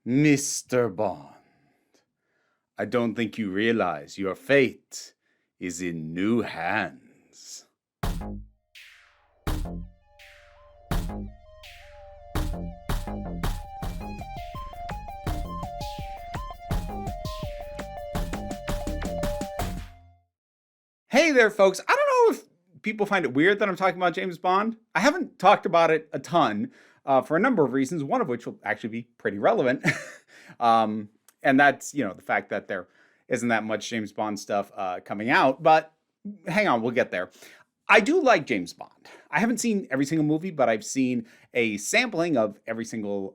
Mr. Bond, I don't think you realize your fate is in new hands. Hey there, folks. I don't know if people find it weird that I'm talking about James Bond. I haven't talked about it a ton for a number of reasons, one of which will actually be pretty relevant. um, and that's, the fact that there isn't that much James Bond stuff coming out. But hang on, we'll get there. I do like James Bond. I haven't seen every single movie, but I've seen a sampling of every single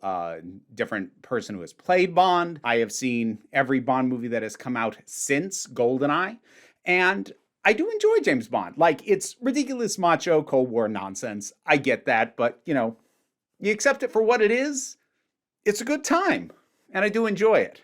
different person who has played Bond. I have seen every Bond movie that has come out since GoldenEye. And I do enjoy James Bond. Like, it's ridiculous, macho, Cold War nonsense. I get that, but, you accept it for what it is. It's a good time, and I do enjoy it.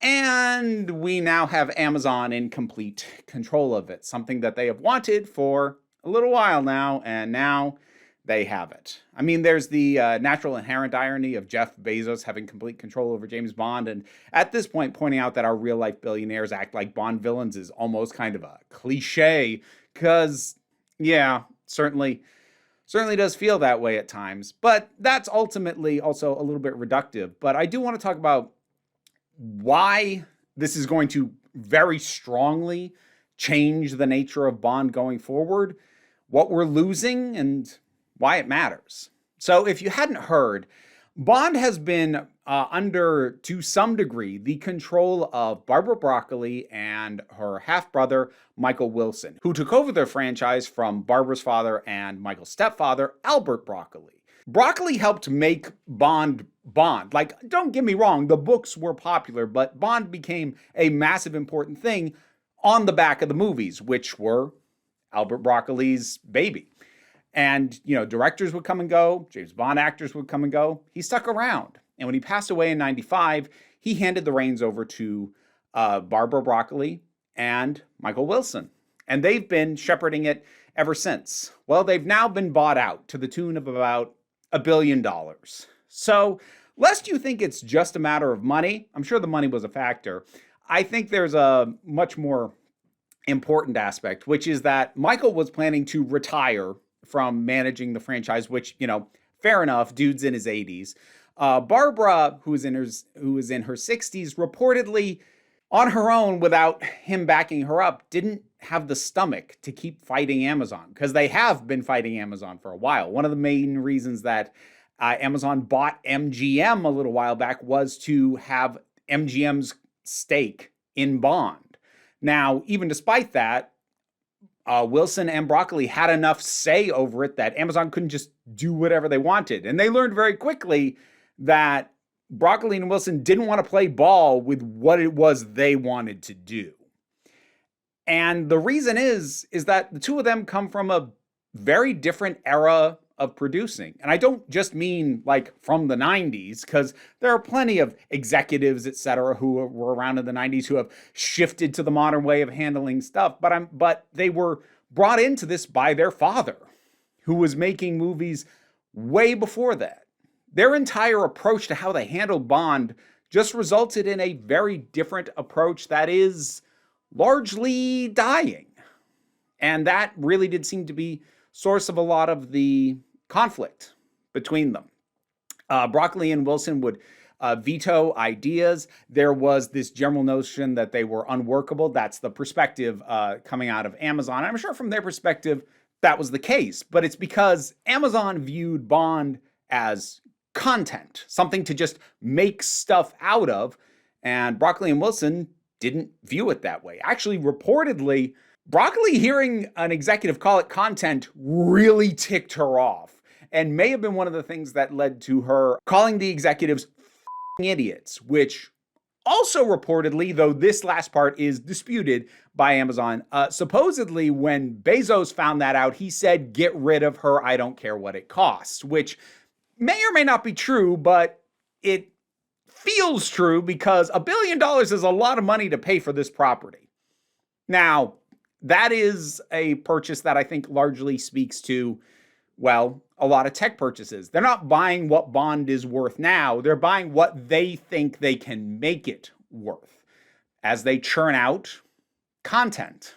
And we now have Amazon in complete control of it, something that they have wanted for a little while now, and now they have it. I mean, there's the natural inherent irony of Jeff Bezos having complete control over James Bond, and at this point, pointing out that our real-life billionaires act like Bond villains is almost kind of a cliche, because, yeah, certainly does feel that way at times, but that's ultimately also a little bit reductive. But I do want to talk about why this is going to very strongly change the nature of Bond going forward, what we're losing, and why it matters. So if you hadn't heard, Bond has been under, to some degree, the control of Barbara Broccoli and her half-brother, Michael Wilson, who took over their franchise from Barbara's father and Michael's stepfather, Albert Broccoli. Broccoli helped make Bond Bond. Like, don't get me wrong, the books were popular, but Bond became a massive important thing on the back of the movies, which were Albert Broccoli's baby. And, directors would come and go, James Bond actors would come and go. He stuck around. And when he passed away in 95, he handed the reins over to Barbara Broccoli and Michael Wilson. And they've been shepherding it ever since. Well, they've now been bought out to the tune of about $1 billion. So, lest you think it's just a matter of money, I'm sure the money was a factor. I think there's a much more important aspect, which is that Michael was planning to retire from managing the franchise, which, fair enough, dude's in his 80s. Barbara, who is in her 60s, reportedly on her own, without him backing her up, didn't have the stomach to keep fighting Amazon, because they have been fighting Amazon for a while. One of the main reasons that Amazon bought MGM a little while back was to have MGM's stake in Bond. Now, even despite that, Wilson and Broccoli had enough say over it that Amazon couldn't just do whatever they wanted. And they learned very quickly that Broccoli and Wilson didn't want to play ball with what it was they wanted to do. And the reason is that the two of them come from a very different era of producing. And I don't just mean like from the 90s, because there are plenty of executives, etc., who were around in the 90s who have shifted to the modern way of handling stuff. But they were brought into this by their father, who was making movies way before that. Their entire approach to how they handled Bond just resulted in a very different approach that is largely dying. And that really did seem to be source of a lot of the conflict between them. Broccoli and Wilson would veto ideas. There was this general notion that they were unworkable. That's the perspective coming out of Amazon. I'm sure from their perspective, that was the case. But it's because Amazon viewed Bond as content, something to just make stuff out of. And Broccoli and Wilson didn't view it that way. Actually, reportedly, Broccoli hearing an executive call it content really ticked her off, and may have been one of the things that led to her calling the executives idiots, which also reportedly, though this last part is disputed by Amazon, supposedly when Bezos found that out, he said, "Get rid of her, I don't care what it costs," which may or may not be true, but it feels true because $1 billion is a lot of money to pay for this property. Now, that is a purchase that I think largely speaks to, well, a lot of tech purchases. They're not buying what Bond is worth now. They're buying what they think they can make it worth as they churn out content.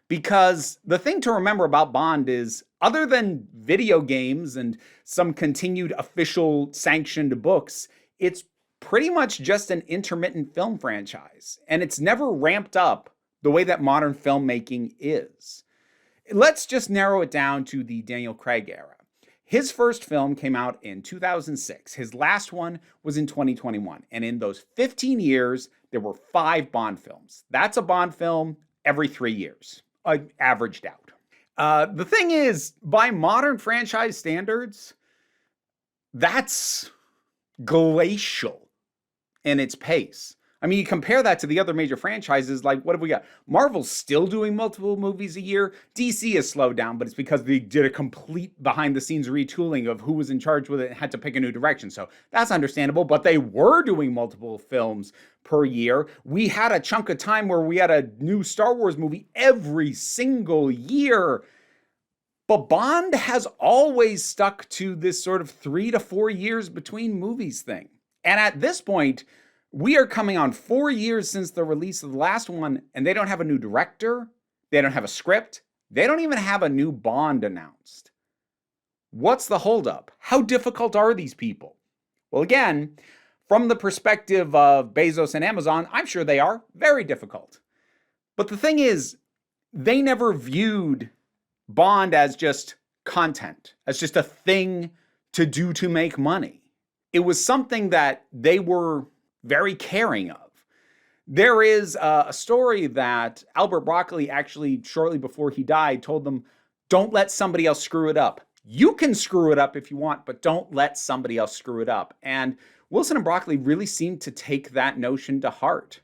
Because the thing to remember about Bond is, other than video games and some continued official sanctioned books, it's pretty much just an intermittent film franchise. And it's never ramped up the way that modern filmmaking is. Let's just narrow it down to the Daniel Craig era. His first film came out in 2006. His last one was in 2021. And in those 15 years, there were 5 Bond films. That's a Bond film every 3 years, averaged out. The thing is, by modern franchise standards, that's glacial in its pace. I mean, you compare that to the other major franchises, like, what have we got? Marvel's still doing multiple movies a year. DC has slowed down, but it's because they did a complete behind-the-scenes retooling of who was in charge with it and had to pick a new direction. So that's understandable, but they were doing multiple films per year. We had a chunk of time where we had a new Star Wars movie every single year. But Bond has always stuck to this sort of 3 to 4 years between movies thing. And at this point, we are coming on 4 years since the release of the last one, and they don't have a new director. They don't have a script. They don't even have a new Bond announced. What's the holdup? How difficult are these people? Well, again, from the perspective of Bezos and Amazon, I'm sure they are very difficult. But the thing is, they never viewed Bond as just content, as just a thing to do to make money. It was something that they were very caring of. There is a story that Albert Broccoli actually, shortly before he died, told them, don't let somebody else screw it up. You can screw it up if you want, but don't let somebody else screw it up. And Wilson and Broccoli really seemed to take that notion to heart.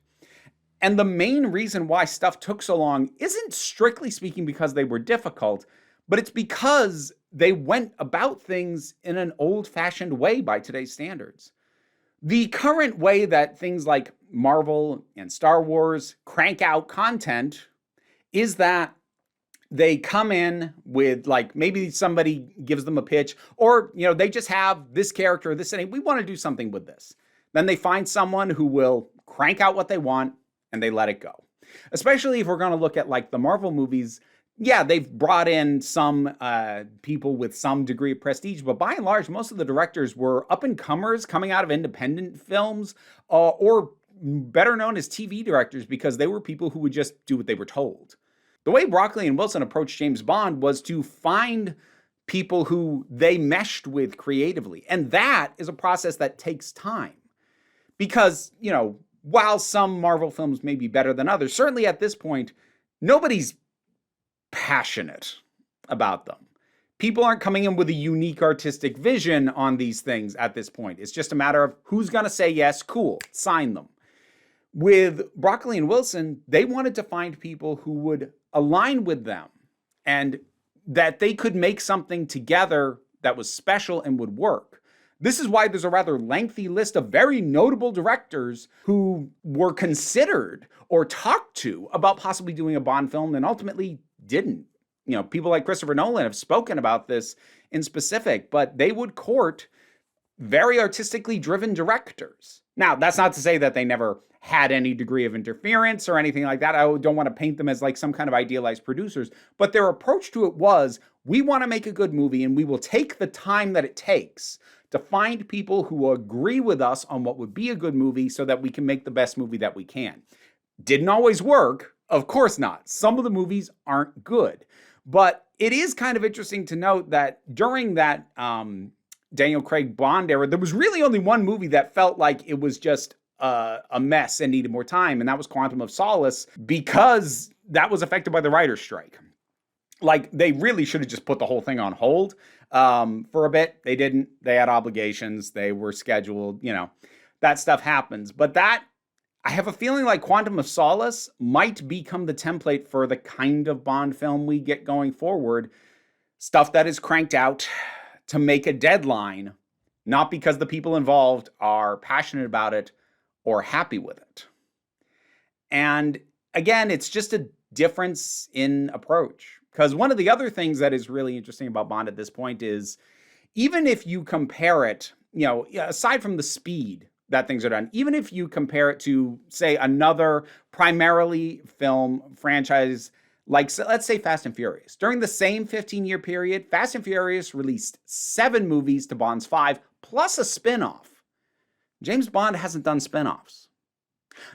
And the main reason why stuff took so long isn't, strictly speaking, because they were difficult, but it's because they went about things in an old-fashioned way by today's standards. The current way that things like Marvel and Star Wars crank out content is that they come in with, like, maybe somebody gives them a pitch, or, you know, they just have this character, this setting. We want to do something with this. Then they find someone who will crank out what they want, and they let it go. Especially if we're going to look at, like, the Marvel movies. Yeah, they've brought in some people with some degree of prestige, but by and large, most of the directors were up-and-comers coming out of independent films, or better known as TV directors, because they were people who would just do what they were told. The way Broccoli and Wilson approached James Bond was to find people who they meshed with creatively, and that is a process that takes time. Because, you know, while some Marvel films may be better than others, certainly at this point, nobody's passionate about them. People aren't coming in with a unique artistic vision on these things at this point. It's just a matter of who's going to say yes, cool, sign them. With Broccoli and Wilson, they wanted to find people who would align with them and that they could make something together that was special and would work. This is why there's a rather lengthy list of very notable directors who were considered or talked to about possibly doing a Bond film and ultimately didn't. You know, people like Christopher Nolan have spoken about this in specific, but they would court very artistically driven directors. Now, that's not to say that they never had any degree of interference or anything like that. I don't want to paint them as like some kind of idealized producers, but their approach to it was, we want to make a good movie and we will take the time that it takes to find people who agree with us on what would be a good movie so that we can make the best movie that we can. Didn't always work. Of course not. Some of the movies aren't good. But it is kind of interesting to note that during that Daniel Craig Bond era, there was really only one movie that felt like it was just a mess and needed more time, and that was Quantum of Solace, because that was affected by the writer's strike. Like, they really should have just put the whole thing on hold for a bit. They didn't. They had obligations. They were scheduled. You know, that stuff happens. But that, I have a feeling like Quantum of Solace might become the template for the kind of Bond film we get going forward. Stuff that is cranked out to make a deadline, not because the people involved are passionate about it or happy with it. And again, it's just a difference in approach. Because one of the other things that is really interesting about Bond at this point is even if you compare it, aside from the speed that things are done, even if you compare it to, say, another primarily film franchise, like let's say Fast and Furious. During the same 15-year period, Fast and Furious released 7 movies to Bond's 5, plus a spin-off. James Bond hasn't done spin-offs.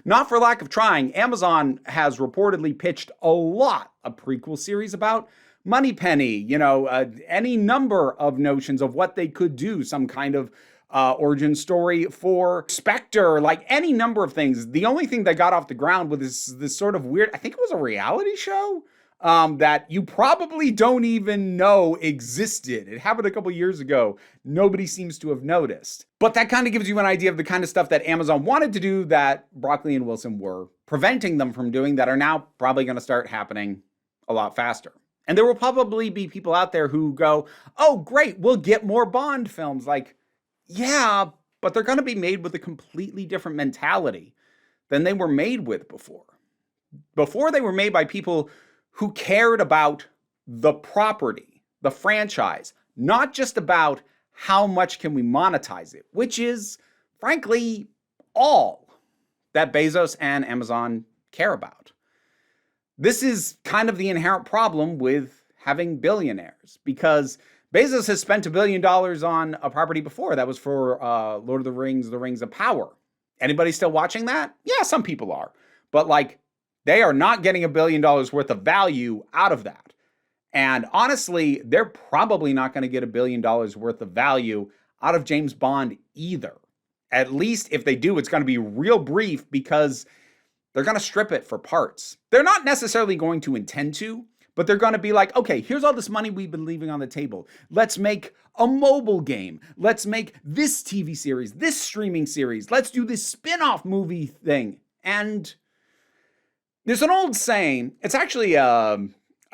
Not for lack of trying, Amazon has reportedly pitched a lot of prequel series about Moneypenny, any number of notions of what they could do, some kind of origin story for Spectre, like any number of things. The only thing that got off the ground with this sort of weird, I think it was a reality show that you probably don't even know existed. It happened a couple years ago. Nobody seems to have noticed. But that kind of gives you an idea of the kind of stuff that Amazon wanted to do that Broccoli and Wilson were preventing them from doing that are now probably going to start happening a lot faster. And there will probably be people out there who go, oh, great, we'll get more Bond films. Like, yeah, but they're going to be made with a completely different mentality than they were made with before. Before, they were made by people who cared about the property, the franchise, not just about how much can we monetize it, which is, frankly, all that Bezos and Amazon care about. This is kind of the inherent problem with having billionaires, because Bezos has spent $1 billion on a property before. That was for Lord of the Rings of Power. Anybody still watching that? Yeah, some people are. But they are not getting $1 billion worth of value out of that. And honestly, they're probably not going to get $1 billion worth of value out of James Bond either. At least if they do, it's going to be real brief, because they're going to strip it for parts. They're not necessarily going to intend to, but they're going to be like, okay, here's all this money we've been leaving on the table. Let's make a mobile game. Let's make this TV series, this streaming series. Let's do this spin-off movie thing. And there's an old saying. It's actually a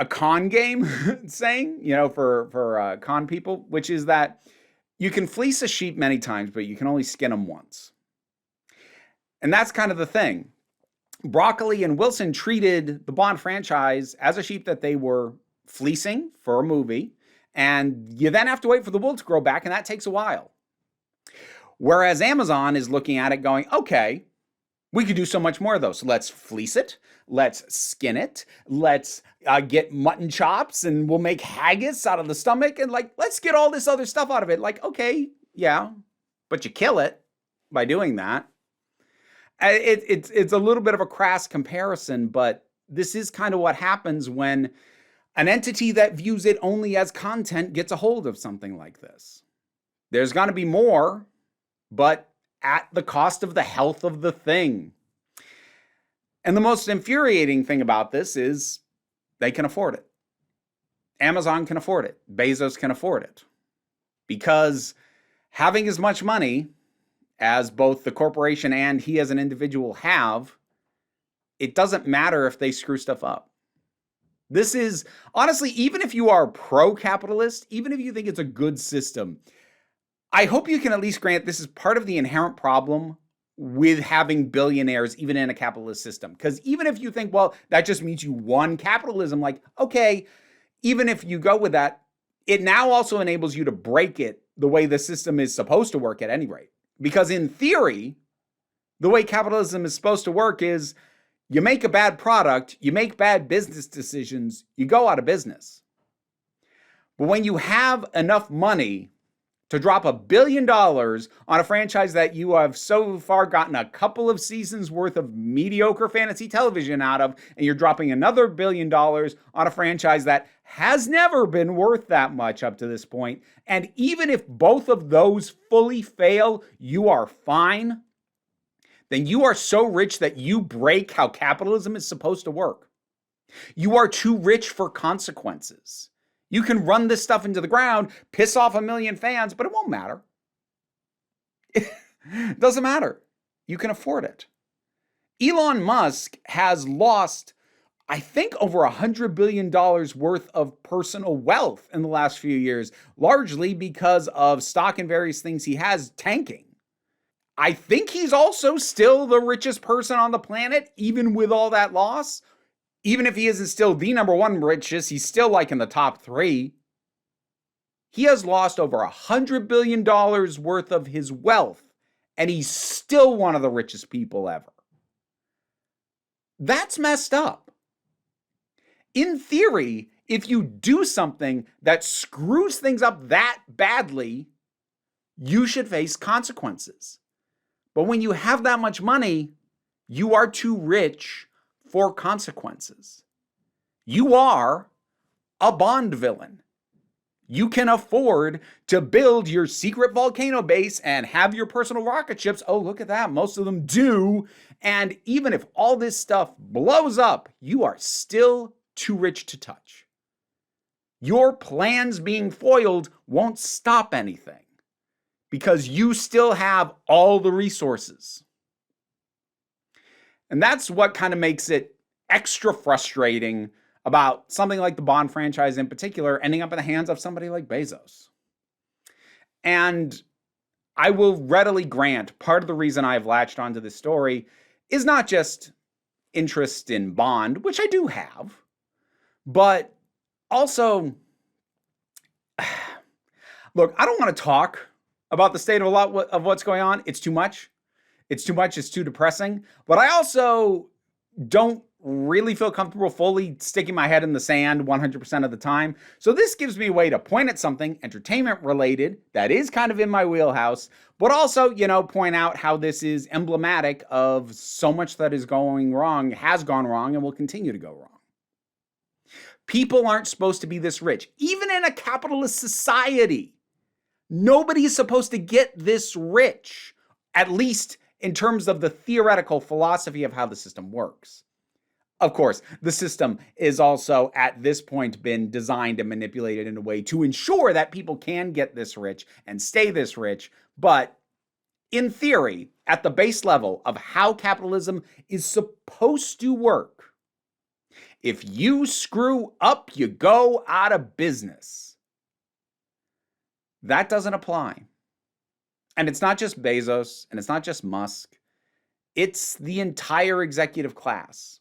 con game saying, for con people, which is that you can fleece a sheep many times, but you can only skin them once. And that's kind of the thing. Broccoli and Wilson treated the Bond franchise as a sheep that they were fleecing for a movie, and you then have to wait for the wool to grow back, and that takes a while. Whereas Amazon is looking at it going, okay, we could do so much more of those. So let's fleece it, let's skin it, let's get mutton chops, and we'll make haggis out of the stomach, and let's get all this other stuff out of it. Okay, yeah, but you kill it by doing that. It's a little bit of a crass comparison, but this is kind of what happens when an entity that views it only as content gets a hold of something like this. There's going to be more, but at the cost of the health of the thing. And the most infuriating thing about this is they can afford it. Amazon can afford it. Bezos can afford it. Because having as much money as both the corporation and he as an individual have, it doesn't matter if they screw stuff up. This is, honestly, even if you are pro-capitalist, even if you think it's a good system, I hope you can at least grant this is part of the inherent problem with having billionaires even in a capitalist system. Because even if you think, well, that just means you won capitalism, okay, even if you go with that, it now also enables you to break it the way the system is supposed to work at any rate. Because in theory, the way capitalism is supposed to work is you make a bad product, you make bad business decisions, you go out of business. But when you have enough money to drop $1 billion on a franchise that you have so far gotten a couple of seasons worth of mediocre fantasy television out of, and you're dropping another $1 billion on a franchise that has never been worth that much up to this point, and even if both of those fully fail, you are fine, then you are so rich that you break how capitalism is supposed to work. You are too rich for consequences. You can run this stuff into the ground, piss off 1 million fans, but it won't matter. It doesn't matter. You can afford it. Elon Musk has lost, I think, over $100 billion worth of personal wealth in the last few years, largely because of stock and various things he has tanking. I think he's also still the richest person on the planet, even with all that loss. Even if he isn't still the number one richest, he's still like in the top 3. He has lost over $100 billion worth of his wealth, and he's still one of the richest people ever. That's messed up. In theory, if you do something that screws things up that badly, you should face consequences. But when you have that much money, you are too rich for consequences. You are a Bond villain. You can afford to build your secret volcano base and have your personal rocket ships. Oh, look at that. Most of them do. And even if all this stuff blows up, you are still too rich to touch. Your plans being foiled won't stop anything because you still have all the resources. And that's what kind of makes it extra frustrating about something like the Bond franchise in particular ending up in the hands of somebody like Bezos. And I will readily grant part of the reason I've latched onto this story is not just interest in Bond, which I do have, but also, look, I don't want to talk about the state of a lot of what's going on. It's too much. It's too much. It's too depressing. But I also don't really feel comfortable fully sticking my head in the sand 100% of the time. So this gives me a way to point at something entertainment related that is kind of in my wheelhouse, but also, point out how this is emblematic of so much that is going wrong, has gone wrong, and will continue to go wrong. People aren't supposed to be this rich. Even in a capitalist society, nobody is supposed to get this rich, at least in terms of the theoretical philosophy of how the system works. Of course, the system is also at this point been designed and manipulated in a way to ensure that people can get this rich and stay this rich. But in theory, at the base level of how capitalism is supposed to work, if you screw up, you go out of business. That doesn't apply. And it's not just Bezos, and it's not just Musk. It's the entire executive class.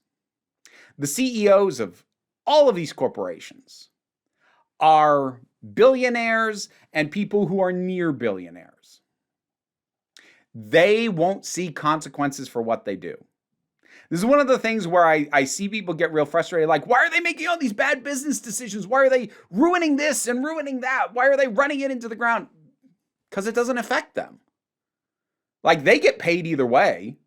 The CEOs of all of these corporations are billionaires and people who are near billionaires. They won't see consequences for what they do. This is one of the things where I see people get real frustrated, like, why are they making all these bad business decisions? Why are they ruining this and ruining that? Why are they running it into the ground? Because it doesn't affect them. Like, they get paid either way.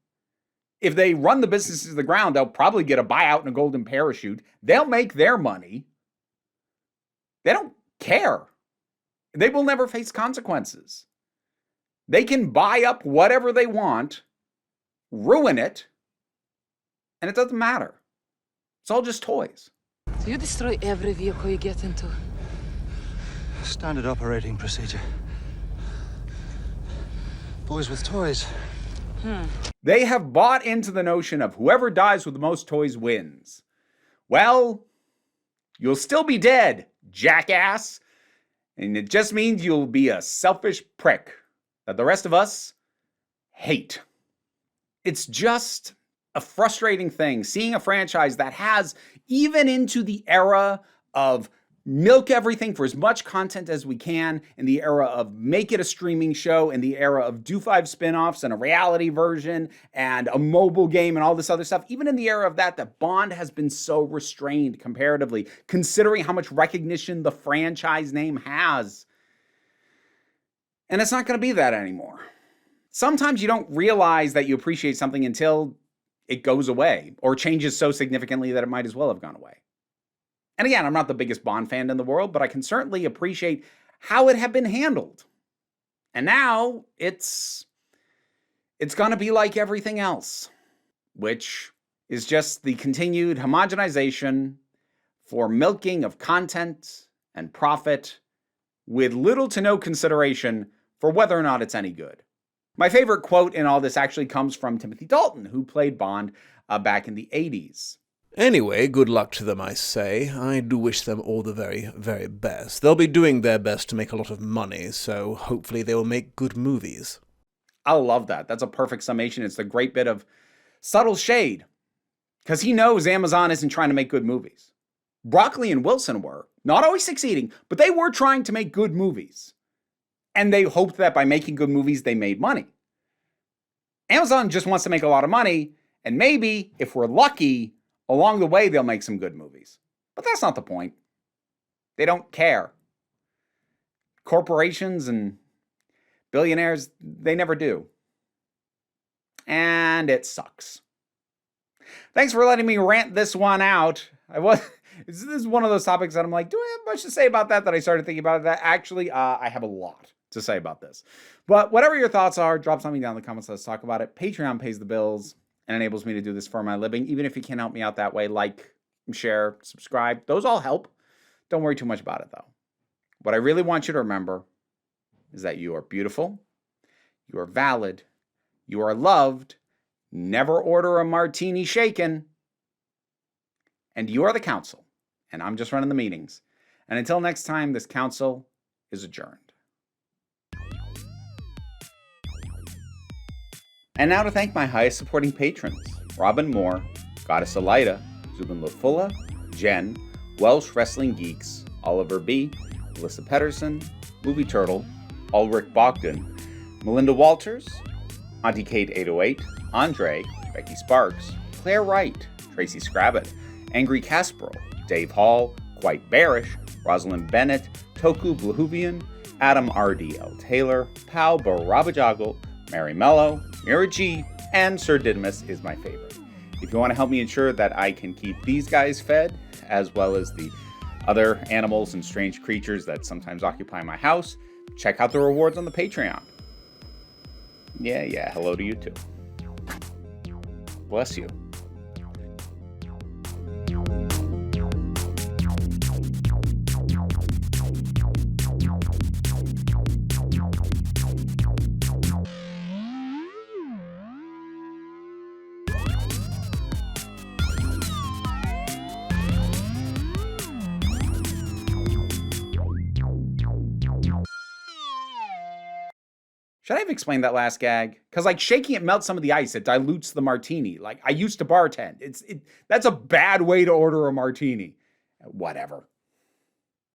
If they run the business to the ground, they'll probably get a buyout and a golden parachute. They'll make their money. They don't care. They will never face consequences. They can buy up whatever they want, ruin it, and it doesn't matter. It's all just toys. Do you destroy every vehicle you get into? Standard operating procedure. Boys with toys. They have bought into the notion of whoever dies with the most toys wins. Well, you'll still be dead, jackass. And it just means you'll be a selfish prick that the rest of us hate. It's just a frustrating thing seeing a franchise that has, even into the era of milk everything for as much content as we can, in the era of make it a streaming show, in the era of do 5 spin-offs and a reality version and a mobile game and all this other stuff, even in the era of that Bond has been so restrained comparatively, considering how much recognition the franchise name has. And it's not going to be that anymore. Sometimes you don't realize that you appreciate something until it goes away or changes so significantly that it might as well have gone away. And again, I'm not the biggest Bond fan in the world, but I can certainly appreciate how it had been handled. And now it's going to be like everything else, which is just the continued homogenization for milking of content and profit with little to no consideration for whether or not it's any good. My favorite quote in all this actually comes from Timothy Dalton, who played Bond back in the 80s. Anyway, good luck to them, I say. I do wish them all the very, very best. They'll be doing their best to make a lot of money, so hopefully they will make good movies. I love that. That's a perfect summation. It's a great bit of subtle shade because he knows Amazon isn't trying to make good movies. Broccoli and Wilson were, not always succeeding, but they were trying to make good movies. And they hoped that by making good movies, they made money. Amazon just wants to make a lot of money, and maybe, if we're lucky, along the way, they'll make some good movies. But that's not the point. They don't care. Corporations and billionaires, they never do. And it sucks. Thanks for letting me rant this one out. This is one of those topics that I'm like, do I have much to say about that I started thinking about that? Actually, I have a lot to say about this. But whatever your thoughts are, drop something down in the comments. Let's talk about it. Patreon pays the bills and enables me to do this for my living. Even if you can't help me out that way, like, share, subscribe. Those all help. Don't worry too much about it, though. What I really want you to remember is that you are beautiful, you are valid, you are loved, never order a martini shaken, and you are the council, and I'm just running the meetings. And until next time, this council is adjourned. And now to thank my highest supporting patrons: Robin Moore, Goddess Elida, Zubin Lafula, Jen, Welsh Wrestling Geeks, Oliver B., Melissa Pedersen, Movie Turtle, Ulrich Bogdan, Melinda Walters, Auntie Kate 808, Andre, Becky Sparks, Claire Wright, Tracy Scrabbit, Angry Kasparov, Dave Hall, Quite Bearish, Rosalind Bennett, Toku Blahuvian, Adam R.D.L. Taylor, Pal Barabajagal, Mary Mello, Mira G, and Sir Didymus is my favorite. If you want to help me ensure that I can keep these guys fed, as well as the other animals and strange creatures that sometimes occupy my house, check out the rewards on the Patreon. Yeah, hello to you too. Bless you. Should I have explained that last gag? Because, like, shaking it melts some of the ice. It dilutes the martini. Like, I used to bartend. That's a bad way to order a martini. Whatever.